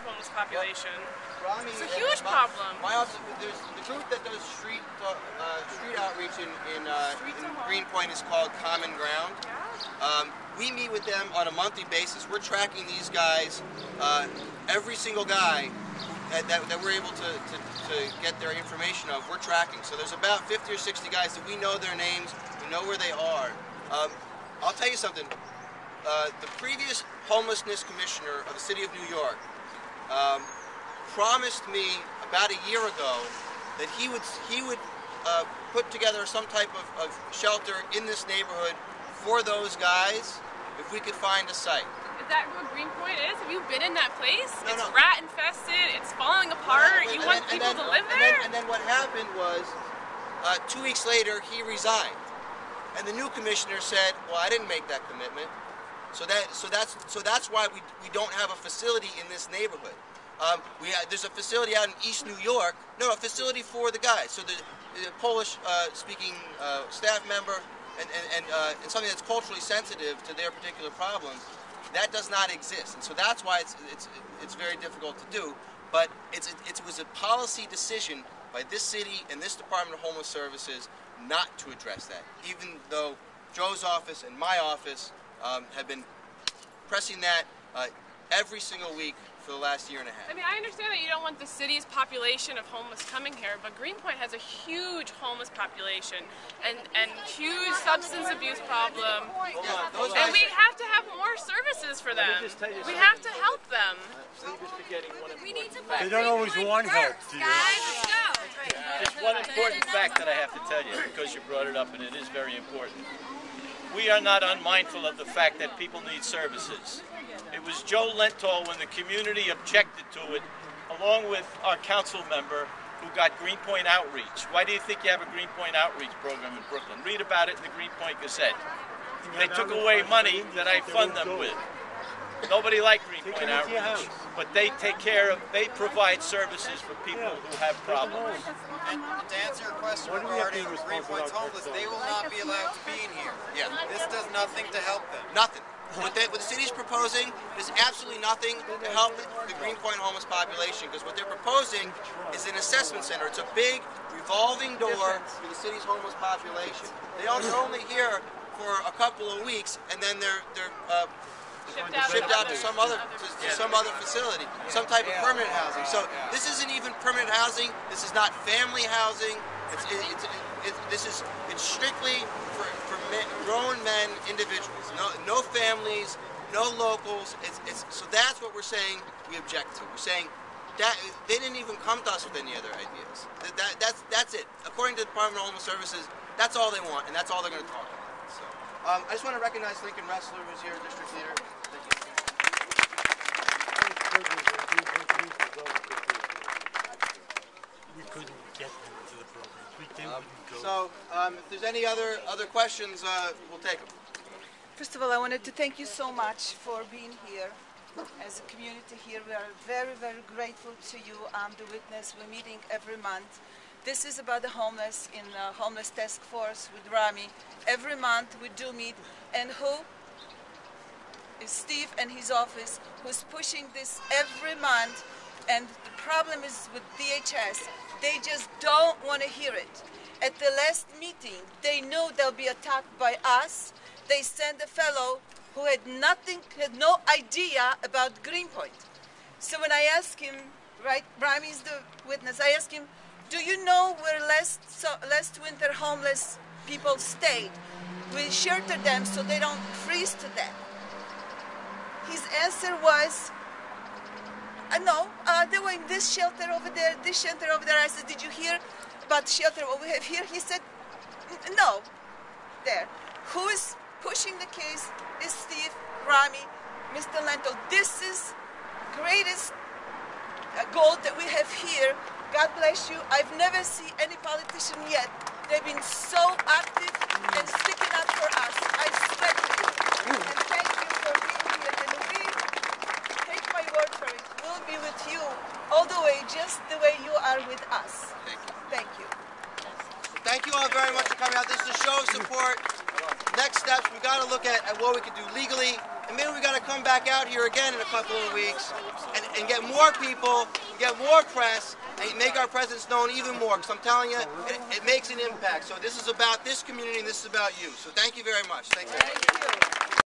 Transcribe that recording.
homeless population. Rami, it's a huge problem. My office, there's the group that does street outreach in Greenpoint is called Common Ground. We meet with them on a monthly basis. We're tracking these guys, every single guy that we're able to get their information of. We're tracking. So there's about 50 or 60 guys that we know their names, we know where they are. I'll tell you something. The previous homelessness commissioner of the city of New York promised me about a year ago that he would put together some type of shelter in this neighborhood for those guys if we could find a site. Is that what Greenpoint is? Have you been in that place? No, it's no. rat infested, it's falling apart, you want people to live there? And then what happened was, 2 weeks later, he resigned. And the new commissioner said, well, I didn't make that commitment. So that's why we don't have a facility in this neighborhood. There's a facility out in East New York. No, a facility for the guys. So the Polish speaking staff member and something that's culturally sensitive to their particular problems, that does not exist. And so that's why it's very difficult to do. But it was a policy decision by this city and this Department of Homeless Services not to address that, even though Joe's office and my office have been pressing that every single week for the last year and a half. I mean, I understand that you don't want the city's population of homeless coming here, but Greenpoint has a huge homeless population and huge substance abuse problem. And we have to have more services for them. We have to help them. We need to They don't always want help, do you? Guys, let's go. There's one important fact that I have to tell you, because you brought it up, and it is very important. We are not unmindful of the fact that people need services. It was Joe Lenthal, when the community objected to it, along with our council member, who got Greenpoint Outreach. Why do you think you have a Greenpoint Outreach program in Brooklyn? Read about it in the Greenpoint Gazette. They took away money that I fund them with. Nobody liked Greenpoint Outreach, but they provide services for people who have problems. And to answer your question regarding Greenpoint's homeless, they will not be allowed to be in here. Yeah. This does nothing to help them. Nothing. What the city's proposing is absolutely nothing to help the Greenpoint homeless population, because what they're proposing is an assessment center. It's a big revolving door for the city's homeless population. They're only here for a couple of weeks, and then they're shipped out to some other facility, some type of permanent housing. So this isn't even permanent housing. This is not family housing. It's strictly for grown men, individuals. No families, no locals. So that's what we're saying we object to. We're saying that they didn't even come to us with any other ideas. That's it. According to the Department of Homeless Services, that's all they want, and that's all they're going to talk about. So I just want to recognize Lincoln Ressler, who's here, district leader. We couldn't get them to the program. They wouldn't go. So if there's any other questions, we'll take them. First of all, I wanted to thank you so much for being here. As a community here, we are very, very grateful to you. I'm the witness. We're meeting every month. This is about the homeless in the Homeless Task Force with Rami. Every month we do meet. And who is Steve and his office, who's pushing this every month. And the problem is with DHS, they just don't want to hear it. At the last meeting, they knew they'll be attacked by us. They sent a fellow who had no idea about Greenpoint. So when I asked him, right, Rami is the witness, I asked him, do you know where last winter homeless people stayed? We sheltered them so they don't freeze to death. His answer was, no, they were in this shelter over there, this shelter over there. I said, did you hear about the shelter what we have here? He said, no, there. Who is pushing the case is Steve, Rami, Mr. Lenthal. This is greatest goal that we have here. God bless you. I've never seen any politician yet. They've been so active and sticking up for us. I respect you. And thank you for being here. And we, take my word for it, we'll be with you all the way, just the way you are with us. Thank you. Thank you all very much for coming out. This is a show of support. Next steps, we got to look at what we can do legally And maybe we got to come back out here again in a couple of weeks and get more people, get more press, and make our presence known even more. Because I'm telling you, it makes an impact. So this is about this community, and this is about you. So thank you very much. Thank you.